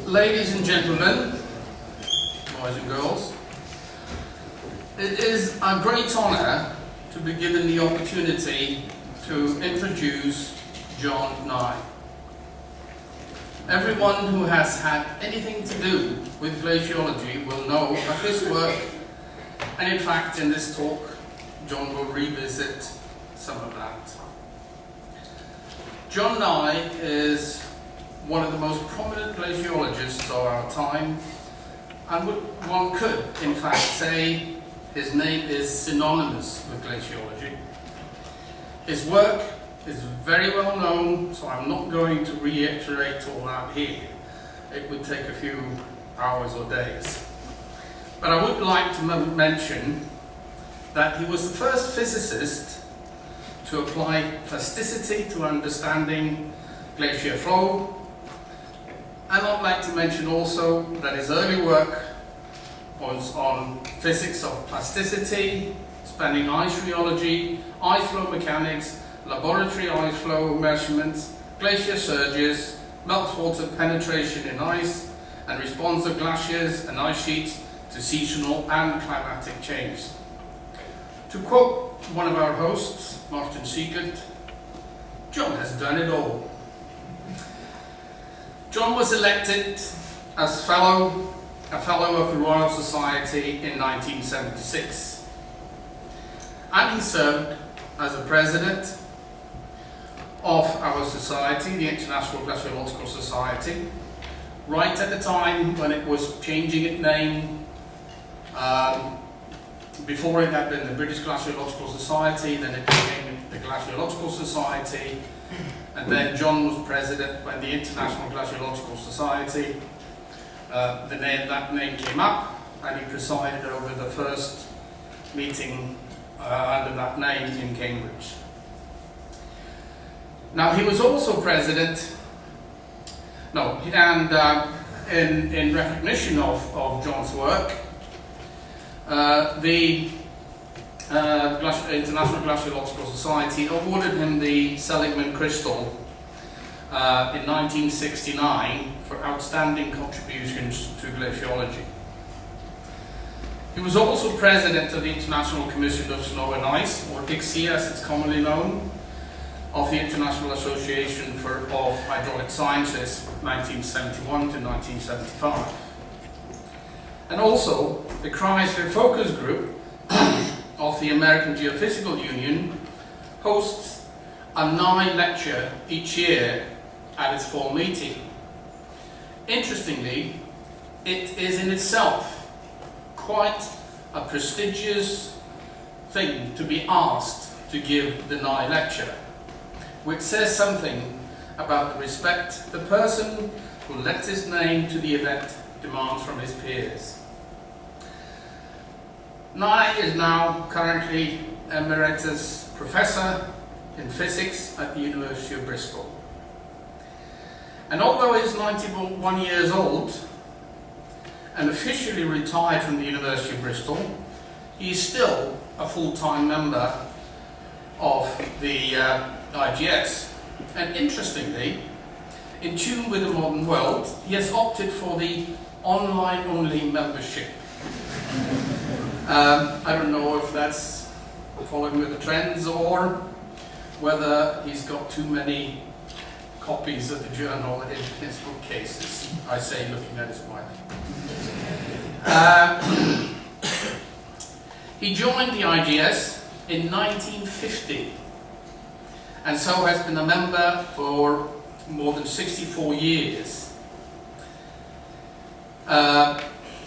Ladies and gentlemen, boys and girls, it is a great honour to be given the opportunity to introduce John Nye. Everyone who has had anything to do with glaciology will know of his work, and in fact in this talk John will revisit some of that. John Nye is one of the most prominent glaciologists of our time, and one could in fact say his name is synonymous with glaciology. His work is very well known, so I'm not going to reiterate all that here. It would take a few hours or days. But I would like to mention that he was the first physicist to apply plasticity to understanding glacier flow. And I'd like to mention also that his early work was on physics of plasticity, spanning ice rheology, ice flow mechanics, laboratory ice flow measurements, glacier surges, meltwater penetration in ice, and response of glaciers and ice sheets to seasonal and climatic change. To quote one of our hosts, Martin Siegert, John has done it all. John was elected as a fellow of the Royal Society in 1976, and he served as a president of our society, the International Glaciological Society, right at the time when it was changing its name. Before it had been the British Glaciological Society, then it became the Glaciological Society, and then John was president when the International Glaciological Society, that name came up, and he presided over the first meeting under that name in Cambridge. Now he was also president, in recognition of John's work, the International Glaciological Society awarded him the Seligman Crystal in 1969 for outstanding contributions to glaciology. He was also president of the International Commission of Snow and Ice, or IGS as it's commonly known, of the International Association of Hydraulic Sciences, 1971 to 1975. And also the Cryosphere Focus Group of the American Geophysical Union hosts a Nye lecture each year at its fall meeting. Interestingly, it is in itself quite a prestigious thing to be asked to give the Nye lecture, which says something about the respect the person who lets his name to the event demands from his peers. Nye is now currently Emeritus Professor in Physics at the University of Bristol. And although he is 91 years old and officially retired from the University of Bristol, he is still a full-time member of the IGS. And interestingly, in tune with the modern world, he has opted for the online-only membership. I don't know if that's following with the trends or whether he's got too many copies of the journal in his bookcases, I say looking at his wife. He joined the IGS in 1950 and so has been a member for more than 64 years.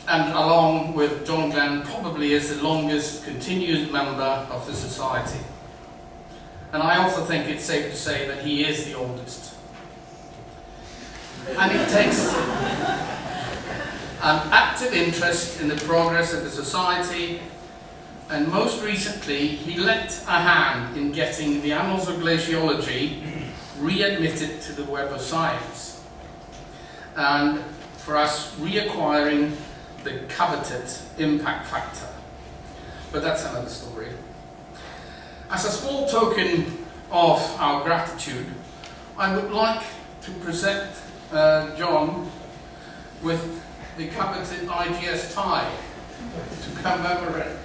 And along with John Glenn, probably is the longest continuous member of the Society. And I also think it's safe to say that he is the oldest. And it takes an active interest in the progress of the Society, and most recently he lent a hand in getting the Annals of Glaciology readmitted to the Web of Science, and for us reacquiring the coveted impact factor. But that's another story. As a small token of our gratitude, I would like to present John with the coveted IGS tie to commemorate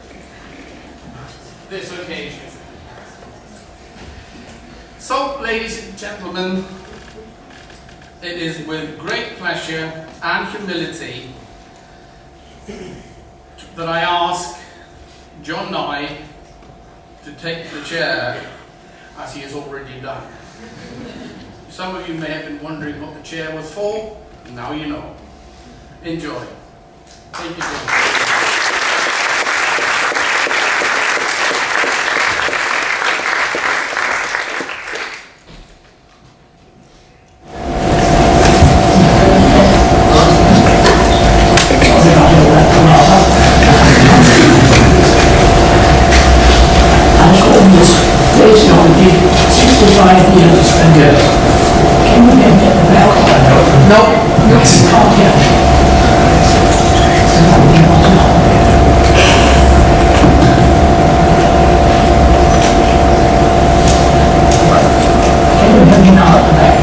this occasion. So, ladies and gentlemen, it is with great pleasure and humility that I ask John Nye to take the chair, as he has already done. Some of you may have been wondering what the chair was for, and now you know. Enjoy. Thank you, John. Glaciology 65 years ago. Can you get the back? No. Oh, yeah. Can you hear me now at the back?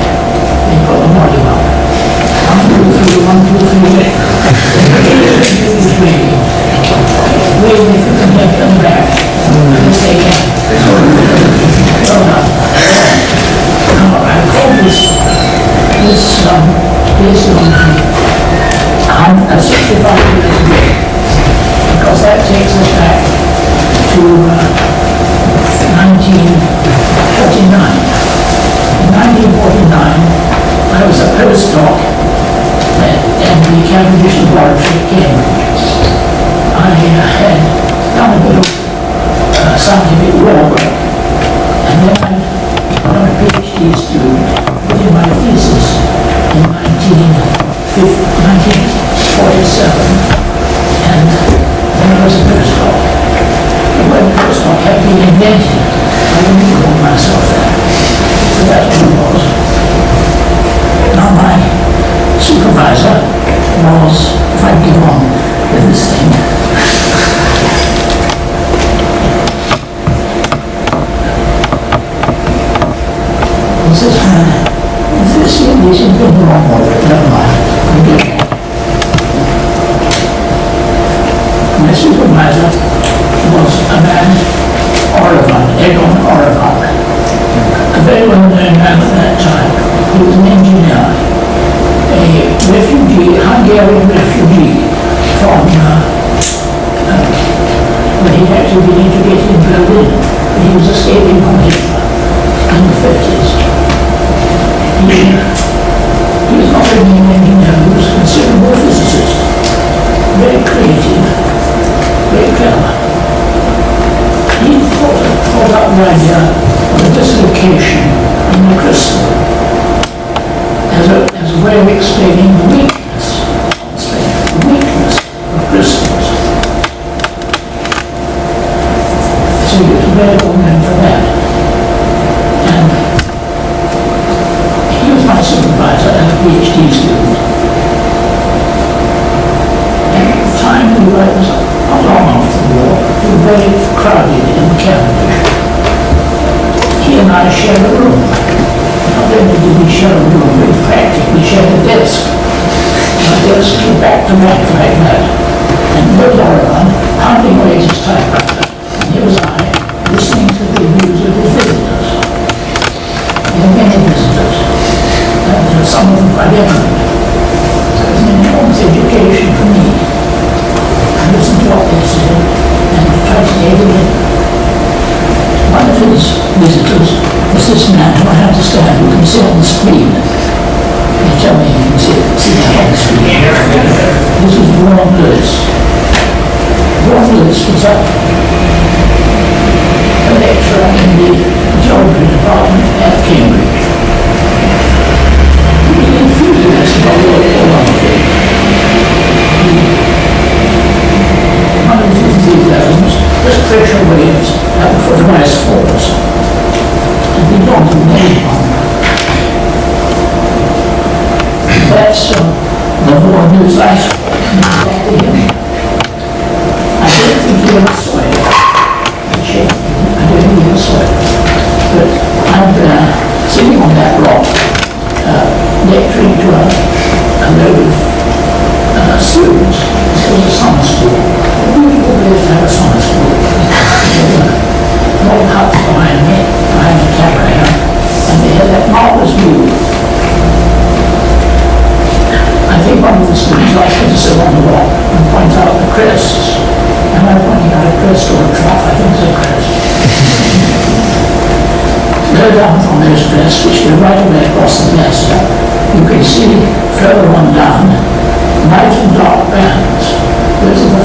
They put the volume up. 1, 2, 3, 1, 2, 3. Wait if you can get them back. Yes, they can. I call this glaciology 65 years ago, because that takes us back to 1949. In 1949, I was a postdoc at the Cavendish Laboratory at Cambridge. I had done a bit of scientific work, and then I got a PhD student within my thesis in 1947, and then I was a postdoc. The word postdoc had been invented. I didn't call myself that, so that's what it was. Now my supervisor was, if I get on with this thing, this is something wrong with it, never mind. My supervisor was a man, Egon Orevan, a very well-known man at that time. He was an engineer, a refugee, Hungarian refugee from, well, he'd actually been educated in Berlin, but he was escaping from Hitler in the 30s. He was not only an engineer, he was a considerable physicist, very creative, very clever. He thought up the idea of a dislocation in the crystal as a way of explaining the weakness of crystals. So he was very well known for that. And he was my supervisor and a PhD student. And at the time we were, it was not long after the war, we were very crowded in Cavendish. He and I shared a room. Not only did we share a room, we practically shared a desk. Our desks were back to back like that. And he was Oregon, pounding away his typewriter. And here was I, listening to the views of his visitors. He had many visitors. And some of them quite eminent. So it was an enormous education for me. I listened to what they said and tried to take it in. One of his visitors was this man who I understand you can see on the screen. You tell me you can see that on the screen. This is Vaughan Lewis. Vaughan Lewis was a lecturer in the geography department at Cambridge. He was an enthusiast about glaciology. One of his enthusiasms was pressure waves at the foot of ice falls. And we don't do anyone. That's the Vaughan Lewis ice fall. Exactly him. I don't think he ever saw it. I don't think he ever saw it. But I'm sitting on that rock, lecturing to a load of students. This was a summer school. A beautiful place to have a summer school. More huts behind me, behind the caravan, and they had that marvelous view. I think one of the students asked me to sit on the wall and point out the crests. Am I pointing out a crest or a trough? I think it's a crest. Go down from those crests, which go right away across the glacier, you can see further on down light and dark bands. Those are the